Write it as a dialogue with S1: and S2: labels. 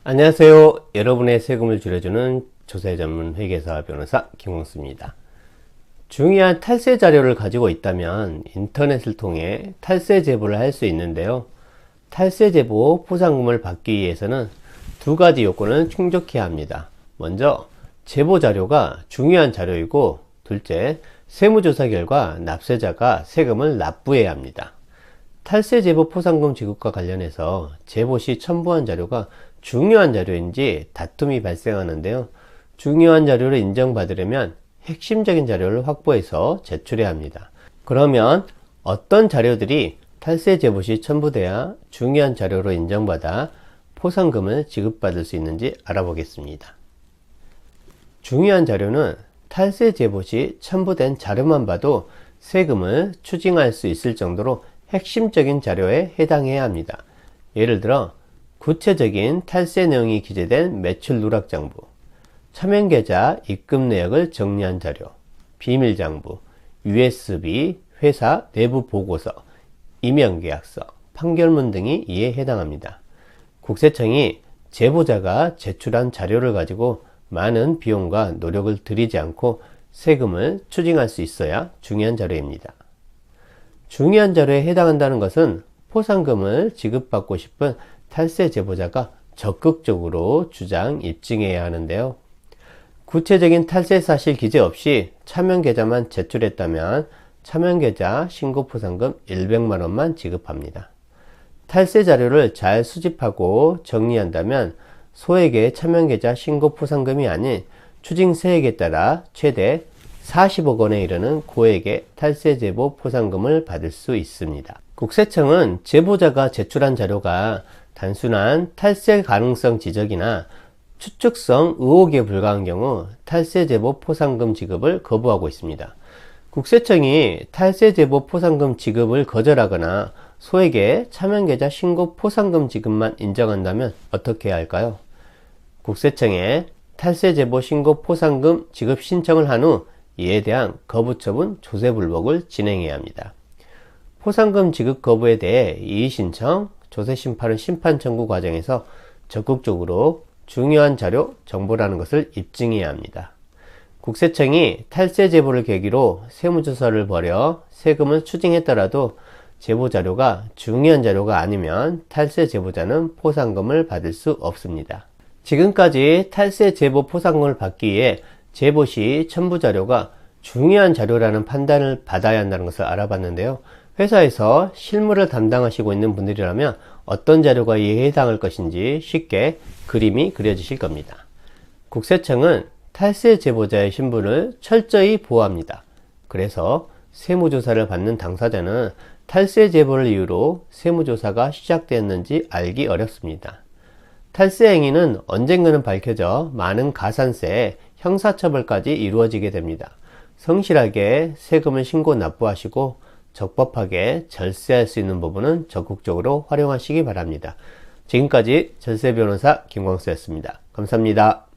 S1: 안녕하세요. 여러분의 세금을 줄여주는 조세 전문 회계사 변호사 김광수입니다. 중요한 탈세 자료를 가지고 있다면 인터넷을 통해 탈세 제보를 할 수 있는데요. 탈세 제보 포상금을 받기 위해서는 두 가지 요건을 충족해야 합니다. 먼저 제보 자료가 중요한 자료이고, 둘째 세무조사 결과 납세자가 세금을 납부해야 합니다. 탈세 제보 포상금 지급과 관련해서 제보 시 첨부한 자료가 중요한 자료인지 다툼이 발생하는데요. 중요한 자료를 인정받으려면 핵심적인 자료를 확보해서 제출해야 합니다. 그러면 어떤 자료들이 탈세 제보 시 첨부돼야 중요한 자료로 인정받아 포상금을 지급받을 수 있는지 알아보겠습니다. 중요한 자료는 탈세 제보 시 첨부된 자료만 봐도 세금을 추징할 수 있을 정도로 핵심적인 자료에 해당해야 합니다. 예를 들어 구체적인 탈세 내용이 기재된 매출 누락장부, 차명계좌 입금 내역을 정리한 자료, 비밀장부, USB, 회사 내부 보고서, 임명계약서, 판결문 등이 이에 해당합니다. 국세청이 제보자가 제출한 자료를 가지고 많은 비용과 노력을 들이지 않고 세금을 추징할 수 있어야 중요한 자료입니다. 중요한 자료에 해당한다는 것은 포상금을 지급받고 싶은 탈세 제보자가 적극적으로 주장 입증해야 하는데요. 구체적인 탈세 사실 기재 없이 차명계좌만 제출했다면 차명계좌 신고포상금 100만원만 지급합니다. 탈세 자료를 잘 수집하고 정리한다면 소액의 차명계좌 신고포상금이 아닌 추징세액에 따라 최대 40억 원에 이르는 고액의 탈세 제보 포상금을 받을 수 있습니다. 국세청은 제보자가 제출한 자료가 단순한 탈세 가능성 지적이나 추측성 의혹에 불과한 경우 탈세 제보 포상금 지급을 거부하고 있습니다. 국세청이 탈세 제보 포상금 지급을 거절하거나 소액의 차명계좌 신고 포상금 지급만 인정한다면 어떻게 해야 할까요? 국세청에 탈세 제보 신고 포상금 지급 신청을 한 후 이에 대한 거부 처분 조세불복을 진행해야 합니다. 포상금 지급 거부에 대해 이의신청, 조세심판은 심판 청구 과정에서 적극적으로 중요한 자료, 정보라는 것을 입증해야 합니다. 국세청이 탈세 제보를 계기로 세무조사를 벌여 세금을 추징했더라도 제보 자료가 중요한 자료가 아니면 탈세 제보자는 포상금을 받을 수 없습니다. 지금까지 탈세 제보 포상금을 받기 위해 제보 시 첨부 자료가 중요한 자료라는 판단을 받아야 한다는 것을 알아봤는데요. 회사에서 실무를 담당하시고 있는 분들이라면 어떤 자료가 이에 해당할 것인지 쉽게 그림이 그려지실 겁니다. 국세청은 탈세 제보자의 신분을 철저히 보호합니다. 그래서 세무조사를 받는 당사자는 탈세 제보를 이유로 세무조사가 시작되었는지 알기 어렵습니다. 탈세 행위는 언젠가는 밝혀져 많은 가산세, 형사처벌까지 이루어지게 됩니다. 성실하게 세금을 신고 납부하시고 적법하게 절세할 수 있는 부분은 적극적으로 활용하시기 바랍니다. 지금까지 절세변호사 김광수였습니다. 감사합니다.